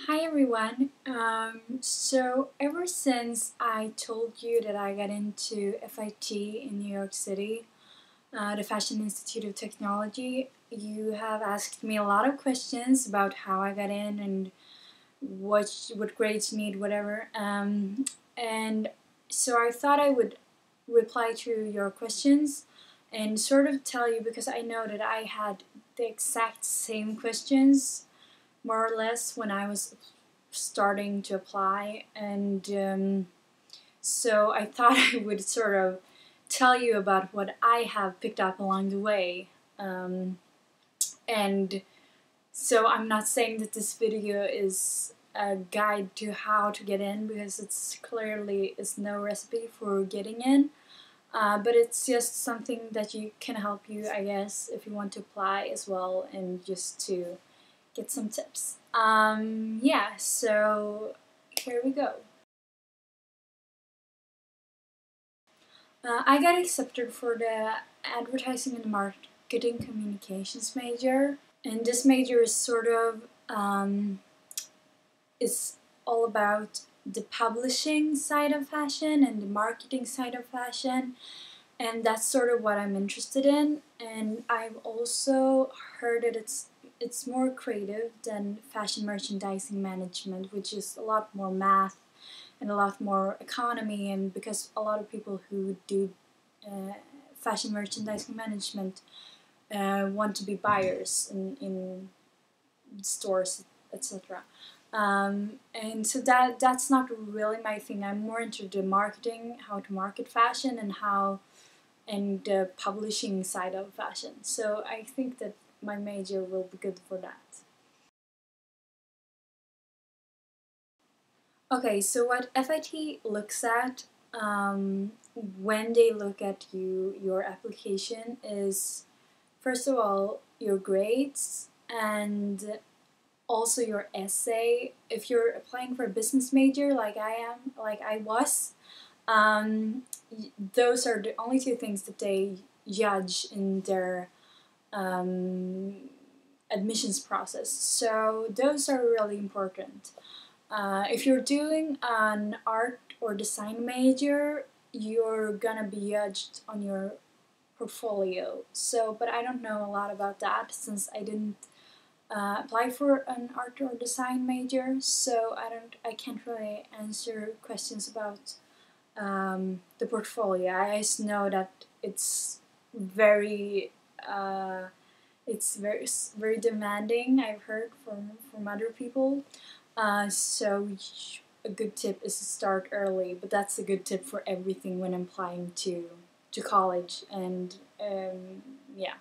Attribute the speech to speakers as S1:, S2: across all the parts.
S1: Hi everyone. So ever since I told you that I got into f.i.t in New York City, the Fashion Institute of Technology, you have asked me a lot of questions about how I got in and what grades you need, whatever. And so I thought I would reply to your questions and sort of tell you, because I know that I had the exact same questions more or less when I was starting to apply, and so I thought I would sort of tell you about what I have picked up along the way. And so I'm not saying that this video is a guide to how to get in, because it's clearly is no recipe for getting in. But it's just something that you can help you, I guess, if you want to apply as well, and just to get some tips. Yeah, so here we go. I got accepted for the advertising and marketing communications major, and this major is sort of is all about the publishing side of fashion and the marketing side of fashion, and that's sort of what I'm interested in. And I've also heard that it's more creative than fashion merchandising management, which is a lot more math and a lot more economy. And because a lot of people who do fashion merchandising management want to be buyers in stores, etc. And so that's not really my thing. I'm more into the marketing, how to market fashion, and the publishing side of fashion. So I think that my major will be good for that. Okay, so what f.i.t looks at when they look at your application is, first of all, your grades, and also your essay. If you're applying for a business major like I was, those are the only two things that they judge in their admissions process. So those are really important. If you're doing an art or design major, you're gonna be judged on your portfolio. So, but I don't know a lot about that since I didn't apply for an art or design major. So I can't really answer questions about the portfolio. I just know that it's very very demanding. I've heard from other people. So a good tip is to start early, but that's a good tip for everything when applying to college. And yeah.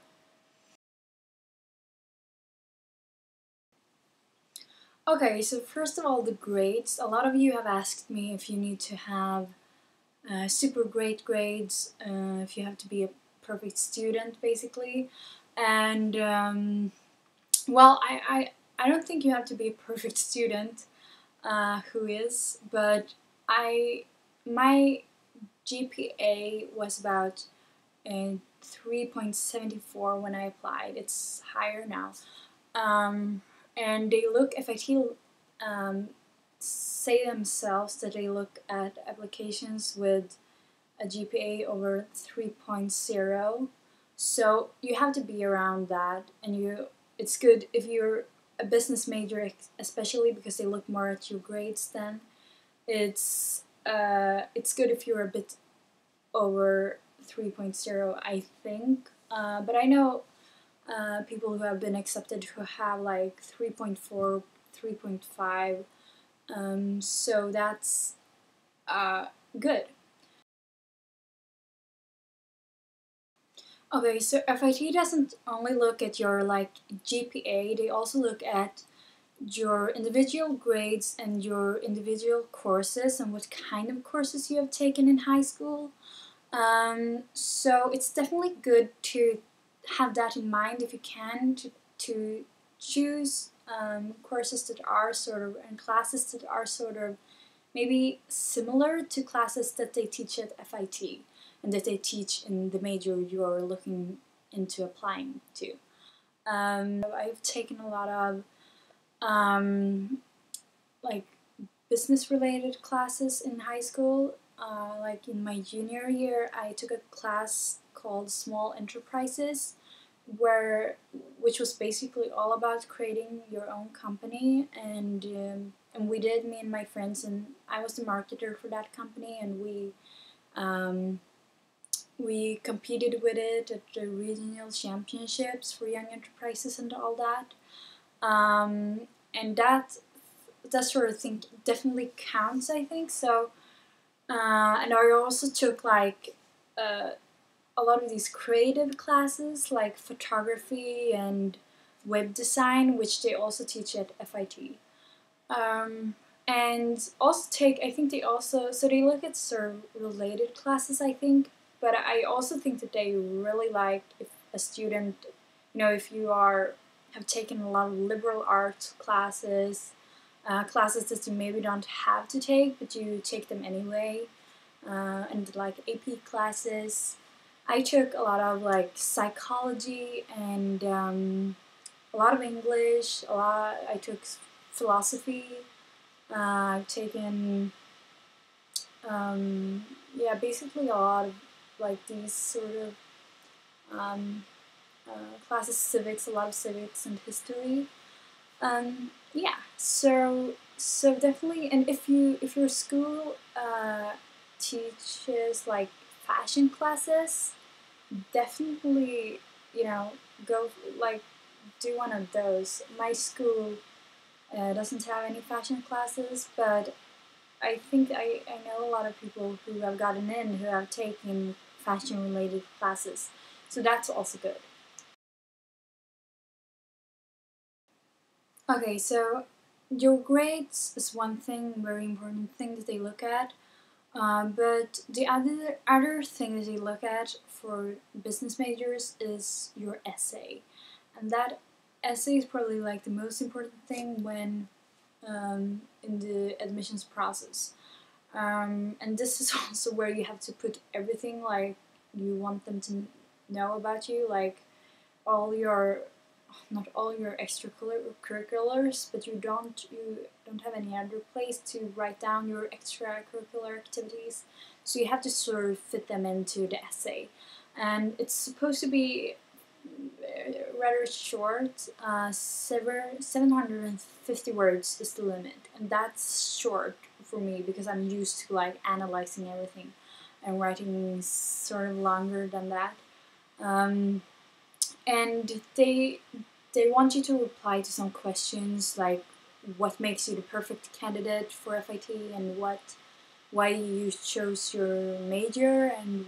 S1: Okay, so first of all, the grades. A lot of you have asked me if you need to have super great grades, if you have to be a perfect student, basically. And well, I don't think you have to be a perfect student. Who is, but my GPA was about 3.74 when I applied. It's higher now. And they look, f.i.t say themselves that they look at applications with a GPA over 3.0. So you have to be around that, and it's good if you're a business major, especially because they look more at your grades. Then it's good if you're a bit over 3.0, I think. But I know people who have been accepted who have like 3.4, 3.5. So that's good. Okay, so f.i.t doesn't only look at your like GPA, they also look at your individual grades and your individual courses and what kind of courses you have taken in high school. So it's definitely good to have that in mind if you can, to choose courses that are sort of, and classes that are sort of maybe similar to classes that they teach at f.i.t and that they teach in the major you're looking into applying to. I've taken a lot of like business related classes in high school. Like in my junior year, I took a class called Small Enterprises, which was basically all about creating your own company, and we did, me and my friends, and I was the marketer for that company, and we competed with it at the regional championships for young enterprises and all that. And that sort of thing definitely counts, I think. So, and I also took like a lot of these creative classes like photography and web design, which they also teach at f.i.t. And also I think they also, so they look at sort of related classes, I think, but I also think that they really like if a student, if you have taken a lot of liberal arts classes, classes that you maybe don't have to take, but you take them anyway, and like AP classes. I took a lot of like psychology and a lot of English. I took philosophy. I've taken basically a lot of like these sort of classes, civics, a lot of civics and history. Yeah, so definitely, and if your school teaches like fashion classes, definitely, go like do one of those. My school doesn't have any fashion classes, but I think I know a lot of people who have gotten in who have taken fashion related classes, so that's also good. Okay, so your grades is one thing, very important thing that they look at. But the other thing that they look at for business majors is your essay, and that essay is probably like the most important thing when in the admissions process. And this is also where you have to put everything like you want them to know about you, like all your not all your extracurriculars, but you don't have any other place to write down your extracurricular activities, so you have to sort of fit them into the essay, and it's supposed to be rather short. 750 words is the limit, and that's short for me because I'm used to like analyzing everything and writing sort of longer than that. Um, and they want you to reply to some questions like what makes you the perfect candidate for f.i.t, and why you chose your major, and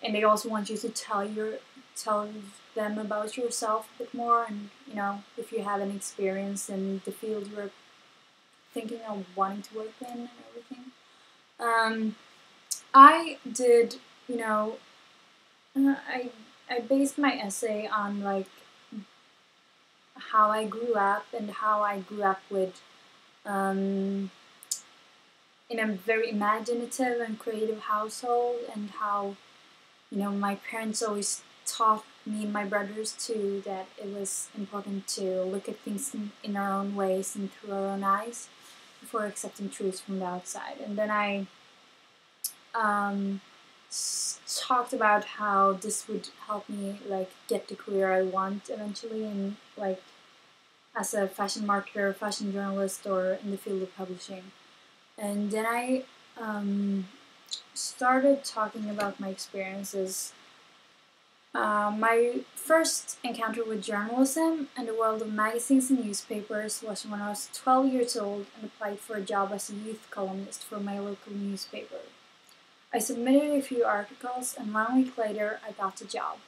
S1: they also want you to tell them about yourself a bit more, and if you have any experience in the field you're thinking of wanting to work in and everything. I did, I based my essay on like how I grew up and how I grew up with in a very imaginative and creative household, and how my parents always taught me and my brothers too that it was important to look at things in our own ways and through our own eyes before accepting truths from the outside. And then I talked about how this would help me like get the career I want eventually, and like as a fashion marketer, fashion journalist, or in the field of publishing. And then I started talking about my experiences. My first encounter with journalism and the world of magazines and newspapers was when I was 12 years old and applied for a job as a youth columnist for my local newspaper. I submitted a few articles, and 1 week later I got the job.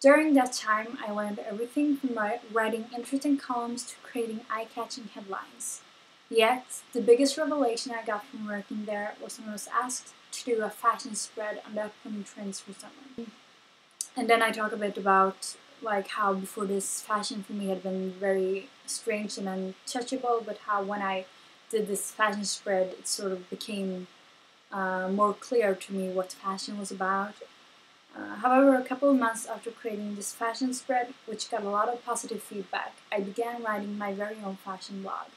S1: During that time, I learned everything from writing interesting columns to creating eye-catching headlines. Yet, the biggest revelation I got from working there was when I was asked to do a fashion spread on the upcoming trends for summer. And then I talk a bit about like how before this fashion for me had been very strange and untouchable, but how when I did this fashion spread, it sort of became more clear to me what fashion was about. However, a couple of months after creating this fashion spread, which got a lot of positive feedback, I began writing my very own fashion blog.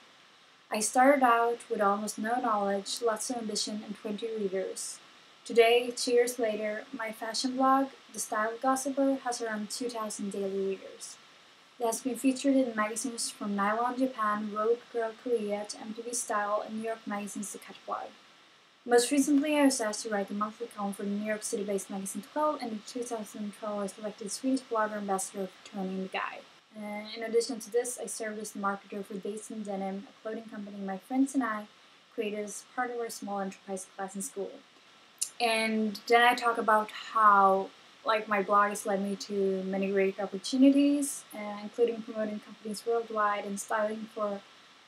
S1: I started out with almost no knowledge, lots of ambition, and 20 readers. Today, 2 years later, my fashion blog, The Style Gossiper, has around 2,000 daily readers. It has been featured in magazines from Nylon Japan, Vogue Girl Korea to MTV Style, and New York magazine's The Catwalk. Most recently, I was asked to write a monthly column for the New York City-based magazine 12, and in 2012 I was elected Swedish blogger ambassador for Tony and the Guy. In addition to this, I served as the marketer for Dates and Denim, a clothing company my friends and I created as part of our small enterprise class in school. And then I talk about how my blog has led me to many great opportunities, including promoting companies worldwide and styling for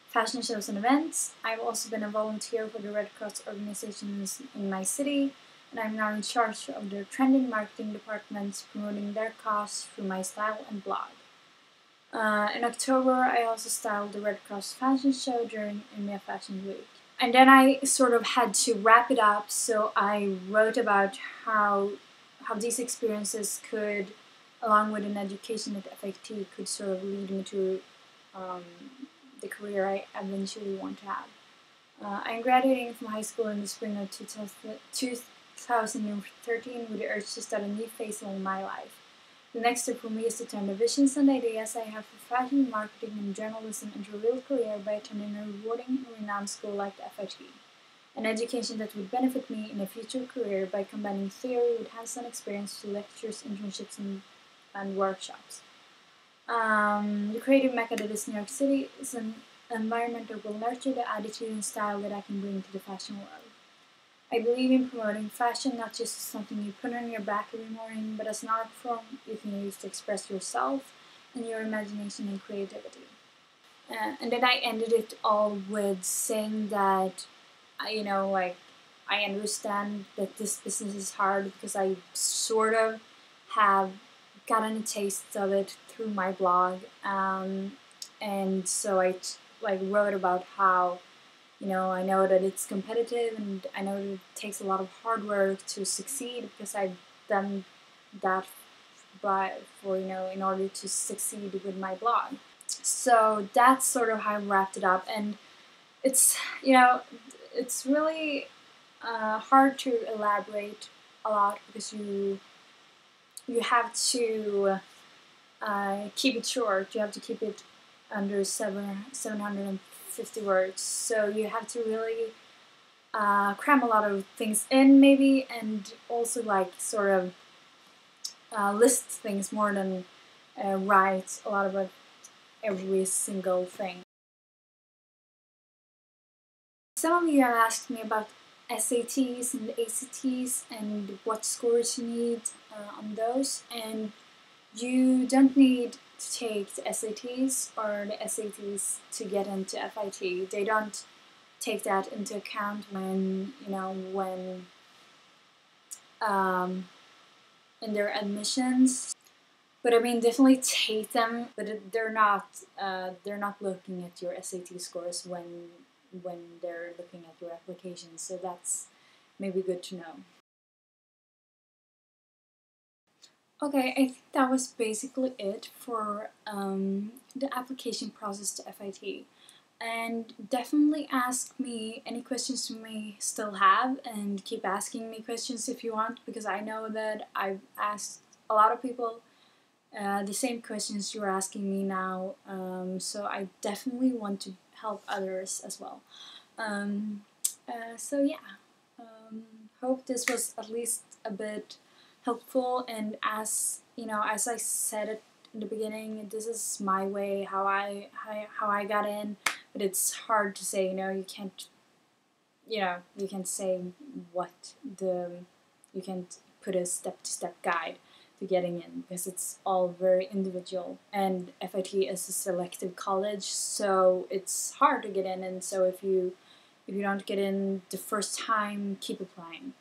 S1: fashion shows and events. I've also been a volunteer for the Red Cross organizations in my city, and I'm now in charge of their trending marketing departments, promoting their cause through my style and blog. In October, I also styled the Red Cross fashion show during EMEA Fashion Week. And then I sort of had to wrap it up, so I wrote about how these experiences could, along with an education at f.i.t, could sort of lead me to the career I eventually want to have. I'm graduating from high school in the spring of 2013 with the urge to start a new phase of my life. The next step for me is to turn the visions and ideas I have for fashion, marketing, and journalism into a real career by attending a rewarding and renowned school like the f.i.t. An education that would benefit me in a future career by combining theory with hands-on experience through lectures, internships, and workshops. The creative mecca that is New York City is an environment that will nurture the attitude and style that I can bring to the fashion world. I believe in promoting fashion not just as something you put on your back every morning, but as an art form you can use to express yourself and your imagination and creativity. And then I ended it all with saying that, I understand that this business is hard because I sort of have gotten a taste of it through my blog, and so I wrote about how I know that it's competitive, and I know that it takes a lot of hard work to succeed because I've done that in order to succeed with my blog. So that's sort of how I wrapped it up, and it's it's really hard to elaborate a lot because you have to keep it short. You have to keep it under 750 words. So you have to really cram a lot of things in, maybe, and also sort of list things more than write a lot about every single thing. Some of you have asked me about SATs and ACTs and what scores you need on those, and you don't need to take the SATs or the SATs to get into f.i.t. They don't take that into account when in their admissions. But I mean, definitely take them. But they're not looking at your SAT scores when they're looking at your application. So that's maybe good to know. Okay, I think that was basically it for the application process to f.i.t. And definitely ask me any questions you may still have, and keep asking me questions if you want, because I know that I've asked a lot of people the same questions you're asking me now, so I definitely want to help others as well. So yeah, hope this was at least a bit helpful, and as as I said it in the beginning, this is my way, how I got in, but it's hard to say, you can't say you can't put a step-to-step guide to getting in, because it's all very individual, and f.i.t is a selective college, so it's hard to get in, and so if you don't get in the first time, keep applying.